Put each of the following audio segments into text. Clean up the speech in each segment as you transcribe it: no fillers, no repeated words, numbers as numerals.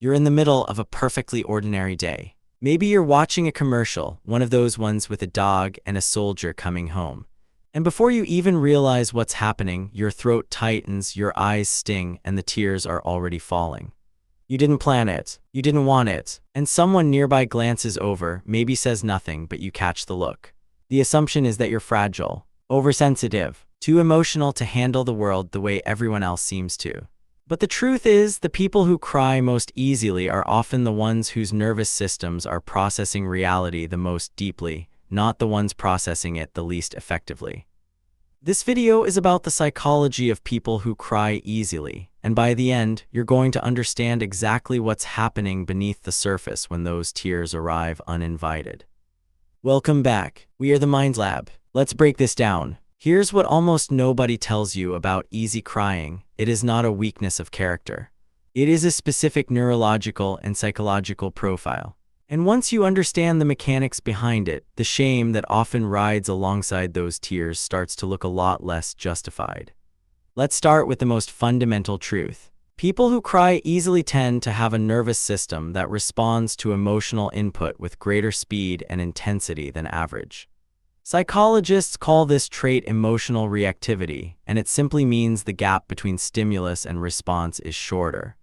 You're in the middle of a perfectly ordinary day. Maybe you're watching a commercial, one of those ones with a dog and a soldier coming home. And before you even realize what's happening, your throat tightens, your eyes sting, and the tears are already falling. You didn't plan it. You didn't want it. And someone nearby glances over, maybe says nothing, but you catch the look. The assumption is that you're fragile, oversensitive, too emotional to handle the world the way everyone else seems to. But the truth is, the people who cry most easily are often the ones whose nervous systems are processing reality the most deeply, not the ones processing it the least effectively. This video is about the psychology of people who cry easily, and by the end, you're going to understand exactly what's happening beneath the surface when those tears arrive uninvited. Welcome back. We are the Mind Lab. Let's break this down. Here's what almost nobody tells you about easy crying. It is not a weakness of character. It is a specific neurological and psychological profile. And once you understand the mechanics behind it, the shame that often rides alongside those tears starts to look a lot less justified. Let's start with the most fundamental truth. People who cry easily tend to have a nervous system that responds to emotional input with greater speed and intensity than average. Psychologists call this trait emotional reactivity, and it simply means the gap between stimulus and response is shorter.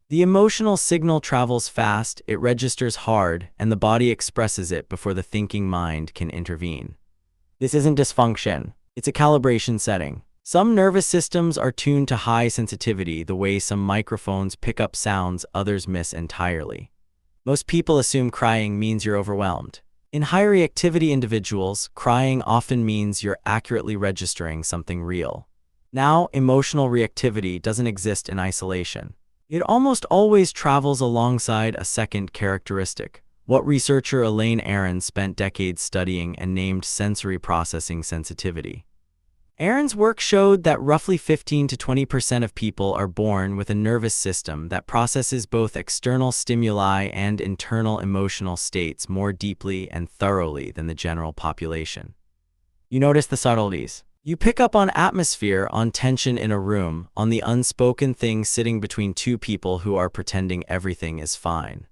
The emotional signal travels fast, it registers hard, and the body expresses it before the thinking mind can intervene. This isn't dysfunction, it's a calibration setting. Some nervous systems are tuned to high sensitivity the way some microphones pick up sounds others miss entirely. Most people assume crying means you're overwhelmed. In high reactivity individuals, crying often means you're accurately registering something real. Now, emotional reactivity doesn't exist in isolation. It almost always travels alongside a second characteristic, what researcher Elaine Aron spent decades studying and named sensory processing sensitivity. Aron's work showed that roughly 15 to 20% of people are born with a nervous system that processes both external stimuli and internal emotional states more deeply and thoroughly than the general population. You notice the subtleties. You pick up on atmosphere, on tension in a room, on the unspoken thing sitting between two people who are pretending everything is fine.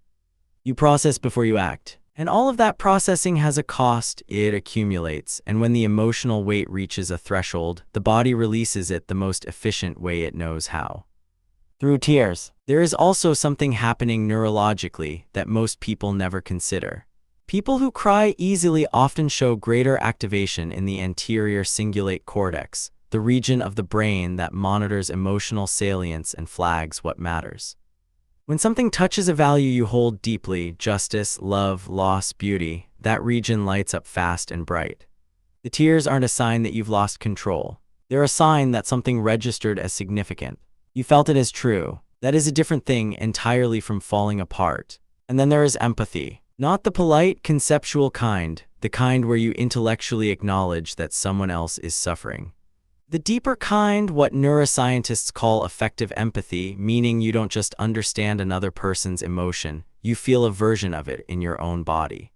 You process before you act. And all of that processing has a cost. It accumulates, and when the emotional weight reaches a threshold, the body releases it the most efficient way it knows how. Through tears. There is also something happening neurologically that most people never consider. People who cry easily often show greater activation in the anterior cingulate cortex, the region of the brain that monitors emotional salience and flags what matters. When something touches a value you hold deeply, justice, love, loss, beauty, that region lights up fast and bright. The tears aren't a sign that you've lost control. They're a sign that something registered as significant. You felt it as true. That is a different thing entirely from falling apart. And then there is empathy. Not the polite, conceptual kind, the kind where you intellectually acknowledge that someone else is suffering. The deeper kind, what neuroscientists call affective empathy, meaning you don't just understand another person's emotion, you feel a version of it in your own body.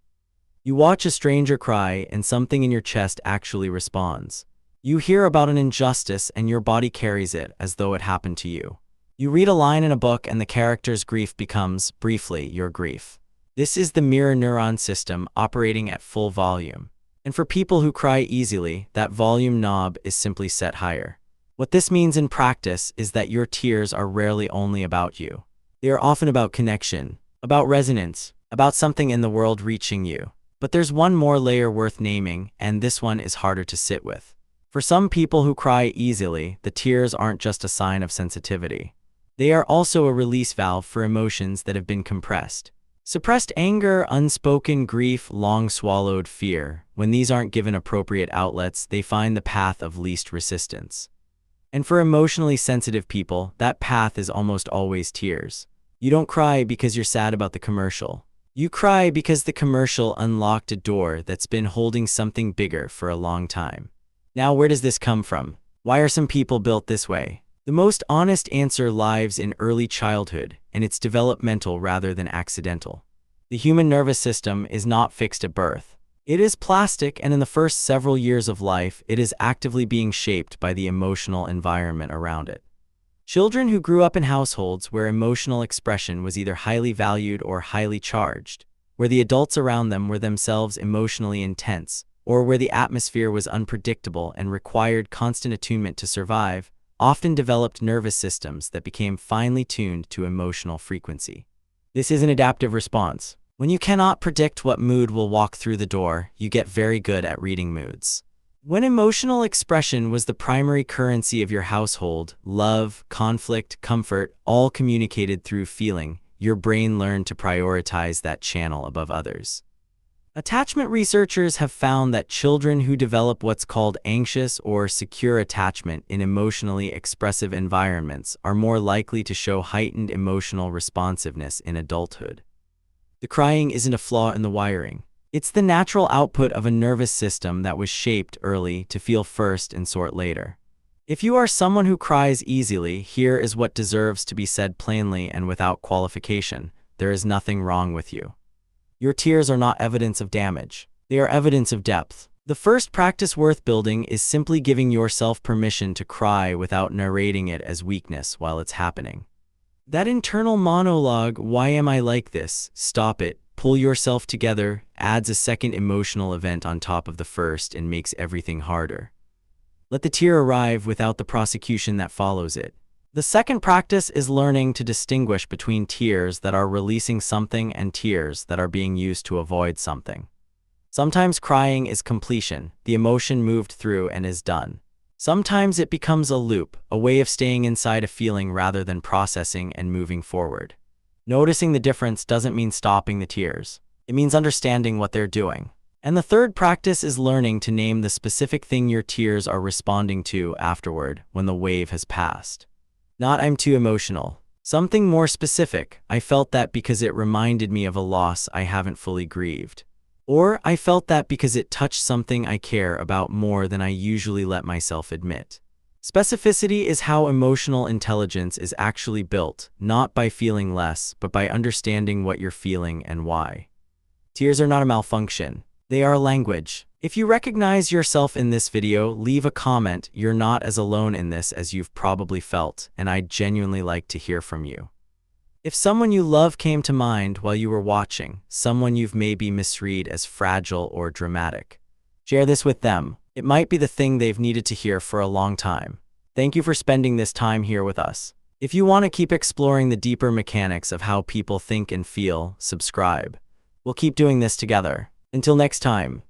You watch a stranger cry and something in your chest actually responds. You hear about an injustice and your body carries it as though it happened to you. You read a line in a book and the character's grief becomes, briefly, your grief. This is the mirror neuron system operating at full volume. And for people who cry easily, that volume knob is simply set higher. What this means in practice is that your tears are rarely only about you. They are often about connection, about resonance, about something in the world reaching you. But there's one more layer worth naming, and this one is harder to sit with. For some people who cry easily, the tears aren't just a sign of sensitivity. They are also a release valve for emotions that have been compressed. Suppressed anger, unspoken grief, long-swallowed fear. When these aren't given appropriate outlets, they find the path of least resistance. And for emotionally sensitive people, that path is almost always tears. You don't cry because you're sad about the commercial. You cry because the commercial unlocked a door that's been holding something bigger for a long time. Now, where does this come from? Why are some people built this way? The most honest answer lies in early childhood, and it's developmental rather than accidental. The human nervous system is not fixed at birth. It is plastic, and in the first several years of life, it is actively being shaped by the emotional environment around it. Children who grew up in households where emotional expression was either highly valued or highly charged, where the adults around them were themselves emotionally intense, or where the atmosphere was unpredictable and required constant attunement to survive, often developed nervous systems that became finely tuned to emotional frequency. This is an adaptive response. When you cannot predict what mood will walk through the door, you get very good at reading moods. When emotional expression was the primary currency of your household, love, conflict, comfort, all communicated through feeling, your brain learned to prioritize that channel above others. Attachment researchers have found that children who develop what's called anxious or secure attachment in emotionally expressive environments are more likely to show heightened emotional responsiveness in adulthood. The crying isn't a flaw in the wiring. It's the natural output of a nervous system that was shaped early to feel first and sort later. If you are someone who cries easily, here is what deserves to be said plainly and without qualification: there is nothing wrong with you. Your tears are not evidence of damage. They are evidence of depth. The first practice worth building is simply giving yourself permission to cry without narrating it as weakness while it's happening. That internal monologue, "Why am I like this?" Stop it. Pull yourself together, adds a second emotional event on top of the first and makes everything harder. Let the tear arrive without the prosecution that follows it. The second practice is learning to distinguish between tears that are releasing something and tears that are being used to avoid something. Sometimes crying is completion, the emotion moved through and is done. Sometimes it becomes a loop, a way of staying inside a feeling rather than processing and moving forward. Noticing the difference doesn't mean stopping the tears. It means understanding what they're doing. And the third practice is learning to name the specific thing your tears are responding to afterward when the wave has passed. Not "I'm too emotional." Something more specific: "I felt that because it reminded me of a loss I haven't fully grieved." Or "I felt that because it touched something I care about more than I usually let myself admit." Specificity is how emotional intelligence is actually built, not by feeling less, but by understanding what you're feeling and why. Tears are not a malfunction. They are a language. If you recognize yourself in this video, leave a comment. You're not as alone in this as you've probably felt, and I'd genuinely like to hear from you. If someone you love came to mind while you were watching, someone you've maybe misread as fragile or dramatic, share this with them. It might be the thing they've needed to hear for a long time. Thank you for spending this time here with us. If you want to keep exploring the deeper mechanics of how people think and feel, subscribe. We'll keep doing this together. Until next time.